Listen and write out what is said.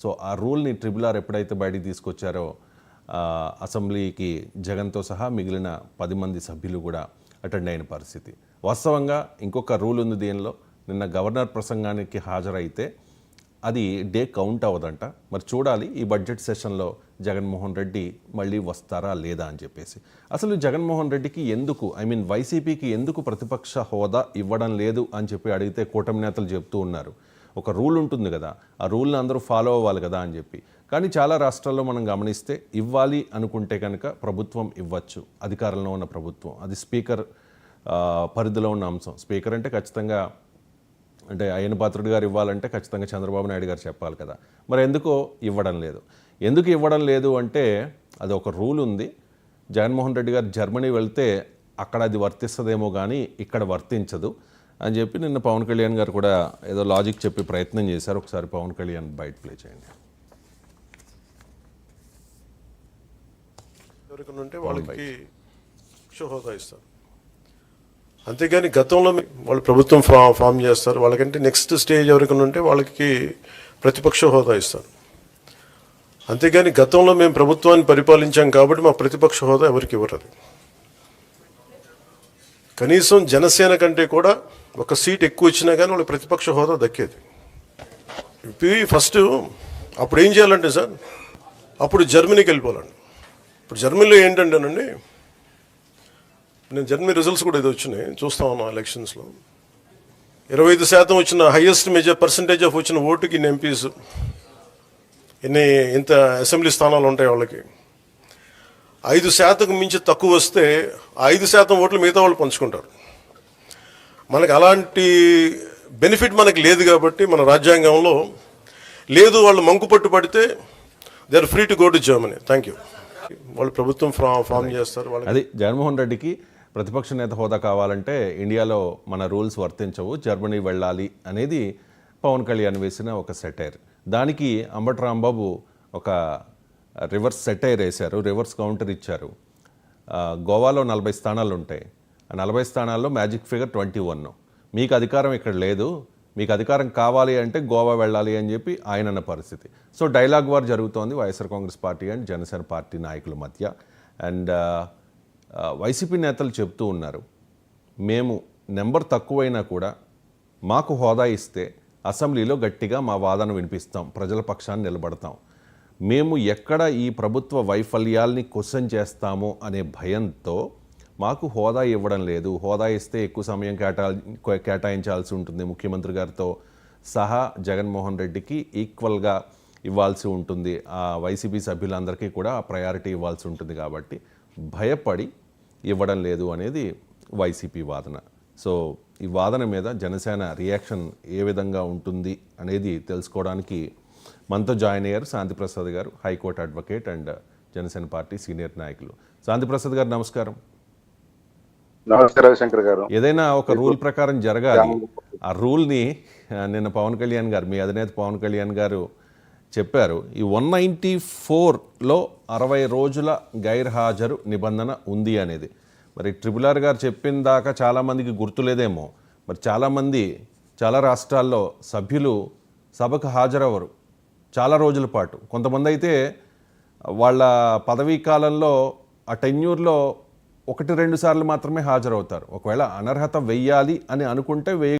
So ఆ రూల్ని triple R ఎప్పుడైతే బయటికి తీసుకొచ్చారో అసెంబ్లీకి జగన్తో సహా మిగిలిన 10 మంది సభ్యులు కూడా అటెండ్ అయిన పరిస్థితి. వాస్తవంగా ఇంకొక రూల్ ఉంది దీనిలో. నిన్న గవర్నర్ ప్రసంగానికి హాజరైతే అది డే కౌంట్ అవ్వదంట. మరి చూడాలి ఈ బడ్జెట్ సెషన్లో జగన్మోహన్ రెడ్డి మళ్ళీ వస్తారా లేదా అని చెప్పేసి. అసలు జగన్మోహన్ రెడ్డికి ఎందుకు వైసీపీకి ఎందుకు ప్రతిపక్ష హోదా ఇవ్వడం లేదు అని చెప్పి అడిగితే కూటమి నేతలు చెప్తూ ఉన్నారు. ఒక రూల్ ఉంటుంది కదా, ఆ రూల్ని అందరూ ఫాలో అవ్వాలి కదా అని చెప్పి. కానీ చాలా రాష్ట్రాల్లో మనం గమనిస్తే ఇవ్వాలి అనుకుంటే కనుక ప్రభుత్వం ఇవ్వచ్చు, అధికారంలో ఉన్న ప్రభుత్వం. అది స్పీకర్ పరిధిలో ఉన్న అంశం. స్పీకర్ అంటే ఖచ్చితంగా అంటే అయ్యన పాత్రుడు గారు ఇవ్వాలంటే ఖచ్చితంగా చంద్రబాబు నాయుడు గారు చెప్పాలి కదా. మరి ఎందుకో ఇవ్వడం లేదు. ఎందుకు ఇవ్వడం లేదు అంటే అది ఒక రూల్ ఉంది. జగన్మోహన్ రెడ్డి గారు జర్మనీ వెళ్తే అక్కడ అది వర్తిస్తుందేమో కానీ ఇక్కడ వర్తించదు అని చెప్పి నిన్న పవన్ కళ్యాణ్ గారు కూడా ఏదో లాజిక్ చెప్పి ప్రయత్నం చేశారు. ఒకసారి పవన్ కళ్యాణ్ బయట ప్లే చేయండి. ఎవరికైనా ఉంటే వాళ్ళకి హోదా ఇస్తారు, అంతేగాని గతంలో వాళ్ళు ప్రభుత్వం ఫామ్ చేస్తారు. వాళ్ళకంటే నెక్స్ట్ స్టేజ్ ఎవరికైనా ఉంటే వాళ్ళకి ప్రతిపక్ష హోదా ఇస్తారు. అంతేగాని గతంలో మేము ప్రభుత్వాన్ని పరిపాలించాం కాబట్టి మా ప్రతిపక్ష హోదా ఎవరికి ఇవ్వరు. కనీసం జనసేన కంటే కూడా ఒక సీట్ ఎక్కువ ఇచ్చినా కానీ వాళ్ళకి ప్రతిపక్ష హోదా దక్కేది. ఫస్ట్ అప్పుడు ఏం చేయాలంటే సార్, అప్పుడు జర్మనీకి వెళ్ళిపోవాలండి. ఇప్పుడు జర్మనీలో ఏంటంటేనండి, నేను జర్మనీ రిజల్ట్స్ కూడా ఇది వచ్చినాయి, చూస్తా ఉన్నాను ఎలక్షన్స్లో. 25% వచ్చిన హైయెస్ట్ పర్సంటేజ్ ఆఫ్ వచ్చిన ఓటుకి ఇన్ని ఎంపీస్, ఇంత అసెంబ్లీ స్థానాలు ఉంటాయి వాళ్ళకి. 5% మించి తక్కువ వస్తే 5% ఓట్లు మిగతా వాళ్ళు పంచుకుంటారు. మనకు అలాంటి బెనిఫిట్ మనకి లేదు కాబట్టి మన రాజ్యాంగంలో లేదు. వాళ్ళు మంకుపట్టు పడితే they are free to go to Germany. Thank you. వాళ్ళు ప్రభుత్వం ఫామ్ చేస్తారు. అది జగన్మోహన్ రెడ్డికి ప్రతిపక్ష నేత హోదా కావాలంటే ఇండియాలో మన రూల్స్ వర్తించవు, జర్మనీ వెళ్ళాలి అనేది పవన్ కళ్యాణ్ వేసిన ఒక సెటైర్. దానికి అంబటి రాంబాబు ఒక రివర్స్ సెటైర్ వేశారు, రివర్స్ కౌంటర్ ఇచ్చారు. గోవాలో 40 స్థానాలు ఉంటాయి. ఆ 40 స్థానాల్లో మ్యాజిక్ ఫిగర్ 21. మీకు అధికారం ఇక్కడ లేదు, మీకు అధికారం కావాలి అంటే గోవా వెళ్ళాలి అని చెప్పి ఆయన అన్న పరిస్థితి. సో డైలాగ్ వార్ జరుగుతోంది YSR Congress party and Janasena party నాయకుల మధ్య. అండ్ వైసీపీ నేతలు చెప్తూ ఉన్నారు, మేము నెంబర్ తక్కువైనా కూడా మాకు హోదా ఇస్తే అసెంబ్లీలో గట్టిగా మా వాదన వినిపిస్తాం, ప్రజల పక్షాన్ని నిలబడతాం. మేము ఎక్కడ ఈ ప్రభుత్వ వైఫల్యాల్ని క్వశ్చన్ చేస్తామో అనే భయంతో మాకు హోదా ఇవ్వడం లేదు. హోదా ఇస్తే ఎక్కువ సమయం కేటాయించాల్సి ఉంటుంది, ముఖ్యమంత్రి గారితో సహా జగన్మోహన్ రెడ్డికి ఈక్వల్గా ఇవ్వాల్సి ఉంటుంది, ఆ వైసీపీ సభ్యులందరికీ కూడా ఆ ప్రయారిటీ ఇవ్వాల్సి ఉంటుంది కాబట్టి భయపడి ఇవ్వడం లేదు అనేది వైసీపీ వాదన. సో ఈ వాదన మీద జనసేన రియాక్షన్ ఏ విధంగా ఉంటుంది అనేది తెలుసుకోవడానికి మనతో జాయిన్ అయ్యారు శాంతిప్రసాద్ గారు, high court advocate and Janasena party senior నాయకులు. శాంతిప్రసాద్ గారు నమస్కారం. నమస్కారం శంకర్ గారు. ఏదైనా ఒక రూల్ ప్రకారం జరగాలి. ఆ రూల్ని నిన్న పవన్ కళ్యాణ్ గారు, మీ అధినేత పవన్ కళ్యాణ్ గారు చెప్పారు, ఈ 194లో 60 రోజుల గైర్హాజరు నిబంధన ఉంది అనేది. మరి ట్రిబుల్ ఆర్ గారు చెప్పిన దాకా చాలామందికి గుర్తులేదేమో. మరి చాలామంది చాలా రాష్ట్రాల్లో సభ్యులు సభకు హాజరవ్వరు చాలా రోజుల పాటు. కొంతమంది అయితే వాళ్ళ పదవీ కాలంలో ఆ టెన్యూర్లో 1-2 సార్లు మాత్రమే హాజరవుతారు. ఒకవేళ అనర్హత వెయ్యాలి అని అనుకుంటే